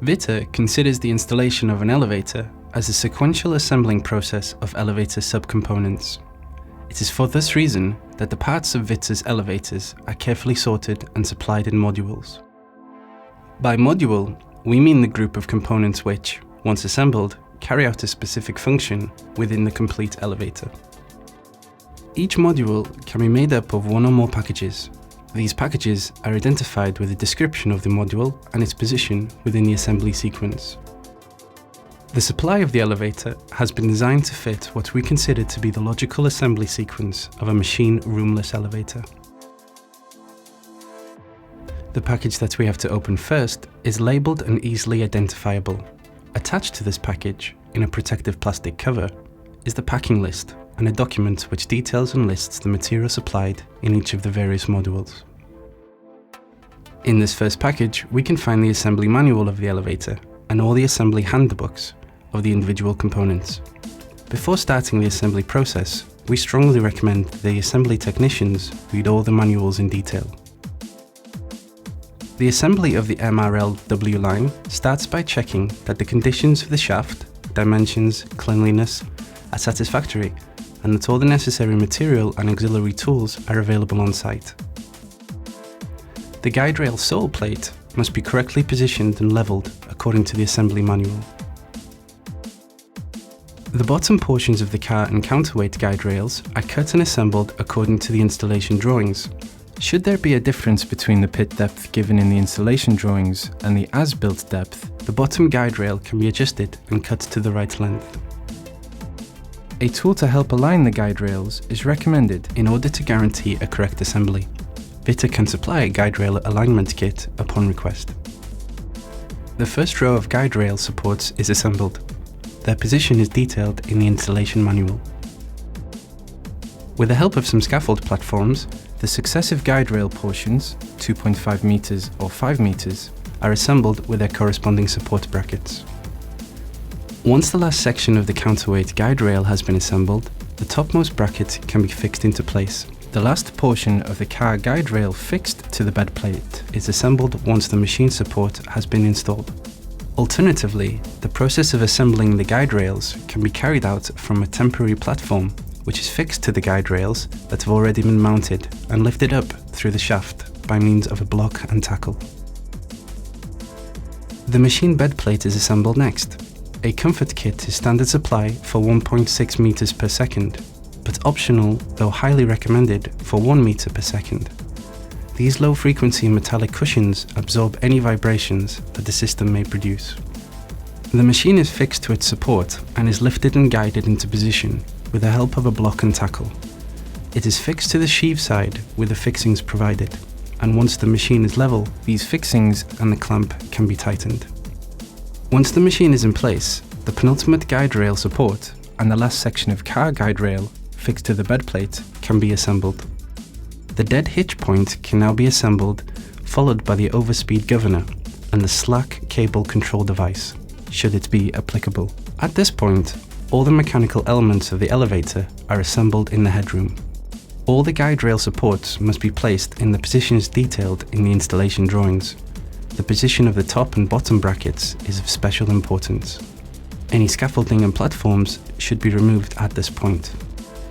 Vita considers the installation of an elevator as a sequential assembling process of elevator subcomponents. It is for this reason that the parts of Vita's elevators are carefully sorted and supplied in modules. By module, we mean the group of components which, once assembled, carry out a specific function within the complete elevator. Each module can be made up of one or more packages. These packages are identified with a description of the module and its position within the assembly sequence. The supply of the elevator has been designed to fit what we consider to be the logical assembly sequence of a machine roomless elevator. The package that we have to open first is labelled and easily identifiable. Attached to this package, in a protective plastic cover, is the packing list and a document which details and lists the material supplied in each of the various modules. In this first package, we can find the assembly manual of the elevator and all the assembly handbooks of the individual components. Before starting the assembly process, we strongly recommend the assembly technicians read all the manuals in detail. The assembly of the MRLW line starts by checking that the conditions of the shaft, dimensions, cleanliness are satisfactory and that all the necessary material and auxiliary tools are available on site. The guide rail sole plate must be correctly positioned and levelled according to the assembly manual. The bottom portions of the car and counterweight guide rails are cut and assembled according to the installation drawings. Should there be a difference between the pit depth given in the installation drawings and the as-built depth, the bottom guide rail can be adjusted and cut to the right length. A tool to help align the guide rails is recommended in order to guarantee a correct assembly. Vita can supply a guide rail alignment kit upon request. The first row of guide rail supports is assembled. Their position is detailed in the installation manual. With the help of some scaffold platforms, the successive guide rail portions, 2.5 meters or 5 meters, are assembled with their corresponding support brackets. Once the last section of the counterweight guide rail has been assembled, the topmost bracket can be fixed into place. The last portion of the car guide rail fixed to the bed plate is assembled once the machine support has been installed. Alternatively, the process of assembling the guide rails can be carried out from a temporary platform which is fixed to the guide rails that have already been mounted and lifted up through the shaft by means of a block and tackle. The machine bed plate is assembled next. A comfort kit is standard supply for 1.6 meters per second, but optional, though highly recommended, for 1 meter per second. These low-frequency metallic cushions absorb any vibrations that the system may produce. The machine is fixed to its support and is lifted and guided into position with the help of a block and tackle. It is fixed to the sheave side with the fixings provided, and once the machine is level, these fixings and the clamp can be tightened. Once the machine is in place, the penultimate guide rail support and the last section of car guide rail fixed to the bed plate can be assembled. The dead hitch point can now be assembled, followed by the overspeed governor and the slack cable control device, should it be applicable. At this point, all the mechanical elements of the elevator are assembled in the headroom. All the guide rail supports must be placed in the positions detailed in the installation drawings. The position of the top and bottom brackets is of special importance. Any scaffolding and platforms should be removed at this point.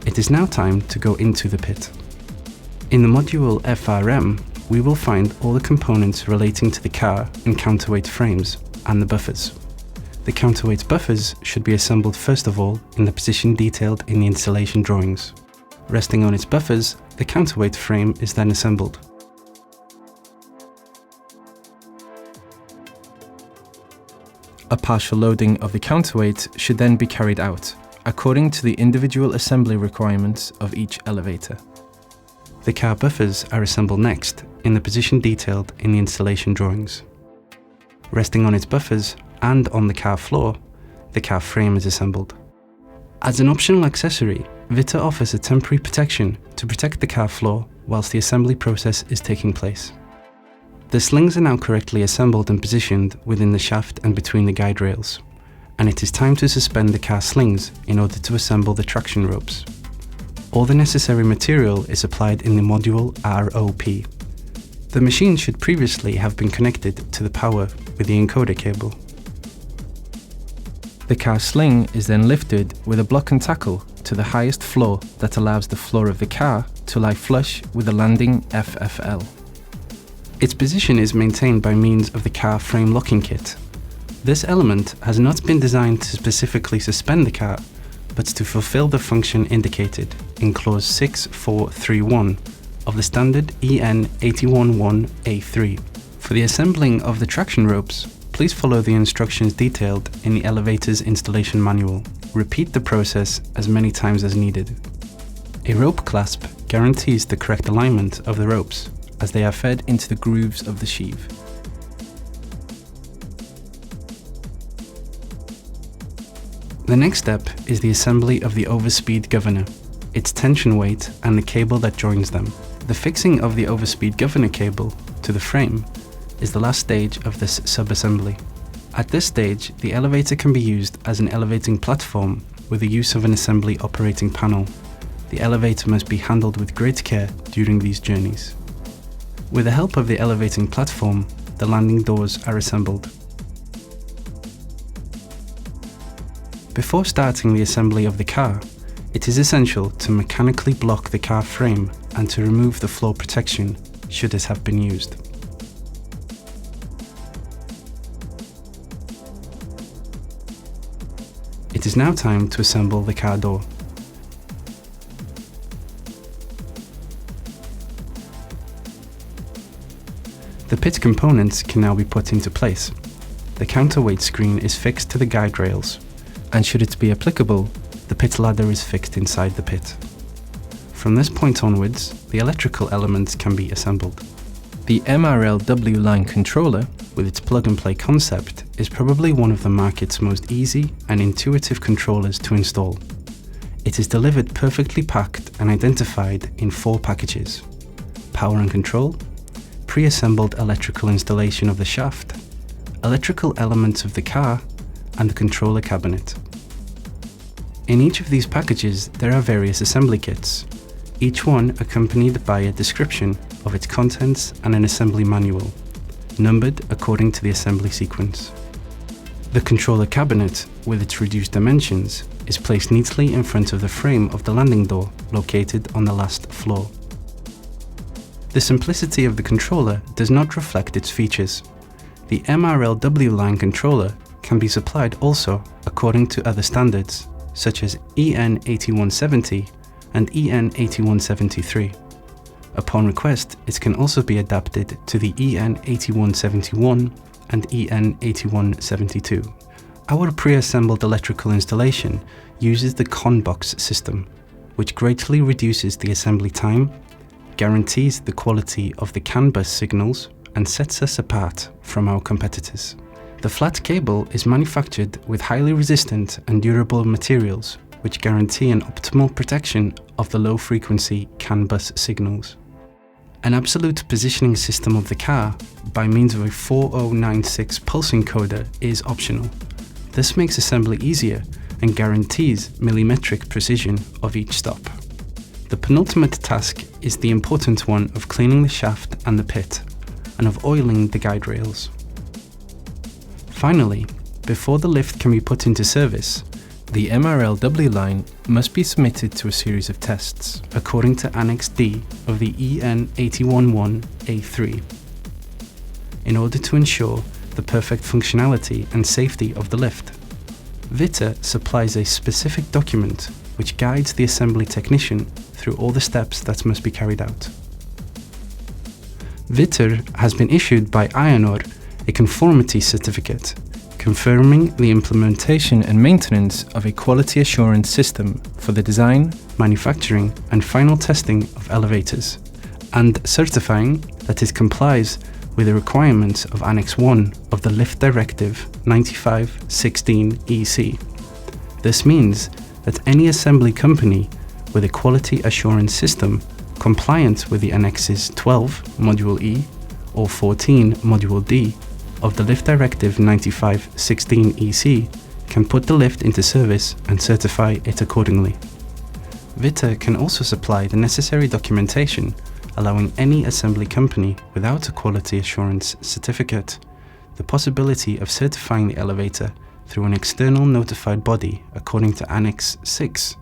It is now time to go into the pit. In the module FRM, we will find all the components relating to the car and counterweight frames and the buffers. The counterweight buffers should be assembled first of all in the position detailed in the installation drawings. Resting on its buffers, the counterweight frame is then assembled. A partial loading of the counterweight should then be carried out, according to the individual assembly requirements of each elevator. The car buffers are assembled next, in the position detailed in the installation drawings. Resting on its buffers and on the car floor, the car frame is assembled. As an optional accessory, Vita offers a temporary protection to protect the car floor whilst the assembly process is taking place. The slings are now correctly assembled and positioned within the shaft and between the guide rails, and it is time to suspend the car slings in order to assemble the traction ropes. All the necessary material is applied in the module ROP. The machine should previously have been connected to the power with the encoder cable. The car sling is then lifted with a block and tackle to the highest floor that allows the floor of the car to lie flush with the landing FFL. Its position is maintained by means of the car frame locking kit. This element has not been designed to specifically suspend the car, but to fulfill the function indicated in clause 6431 of the standard EN 811A3. For the assembling of the traction ropes, please follow the instructions detailed in the elevator's installation manual. Repeat the process as many times as needed. A rope clasp guarantees the correct alignment of the ropes as they are fed into the grooves of the sheave. The next step is the assembly of the overspeed governor, its tension weight and the cable that joins them. The fixing of the overspeed governor cable to the frame is the last stage of this sub-assembly. At this stage, the elevator can be used as an elevating platform with the use of an assembly operating panel. The elevator must be handled with great care during these journeys. With the help of the elevating platform, the landing doors are assembled. Before starting the assembly of the car, it is essential to mechanically block the car frame and to remove the floor protection should it have been used. It is now time to assemble the car door. The pit components can now be put into place. The counterweight screen is fixed to the guide rails, and should it be applicable, the pit ladder is fixed inside the pit. From this point onwards, the electrical elements can be assembled. The MRL-W line controller, with its plug-and-play concept, is probably one of the market's most easy and intuitive controllers to install. It is delivered perfectly packed and identified in 4 packages: power and control, pre-assembled electrical installation of the shaft, electrical elements of the car, and the controller cabinet. In each of these packages there are various assembly kits, each one accompanied by a description of its contents and an assembly manual, numbered according to the assembly sequence. The controller cabinet, with its reduced dimensions, is placed neatly in front of the frame of the landing door located on the last floor. The simplicity of the controller does not reflect its features. The MRL-W line controller can be supplied also according to other standards, such as EN 8170 and EN 8173. Upon request, it can also be adapted to the EN 8171 and EN 8172. Our pre-assembled electrical installation uses the CON-box system, which greatly reduces the assembly time, guarantees the quality of the CAN bus signals, and sets us apart from our competitors. The flat cable is manufactured with highly resistant and durable materials, which guarantee an optimal protection of the low-frequency CAN bus signals. An absolute positioning system of the car by means of a 4096 pulse encoder is optional. This makes assembly easier and guarantees millimetric precision of each stop. The penultimate task is the important one of cleaning the shaft and the pit, and of oiling the guide rails. Finally, before the lift can be put into service, the MRL-W line must be submitted to a series of tests, according to Annex D of the EN 811A3, in order to ensure the perfect functionality and safety of the lift. VITA supplies a specific document which guides the assembly technician through all the steps that must be carried out. VITA has been issued by IONOR a conformity certificate, confirming the implementation and maintenance of a quality assurance system for the design, manufacturing, and final testing of elevators, and certifying that it complies with the requirements of Annex 1 of the Lift Directive 95/16/EC. This means that any assembly company with a quality assurance system compliant with the Annexes 12 Module E or 14 Module D of the Lift Directive 95/16/EC can put the lift into service and certify it accordingly. VITA can also supply the necessary documentation, allowing any assembly company without a quality assurance certificate the possibility of certifying the elevator through an external notified body according to Annex 6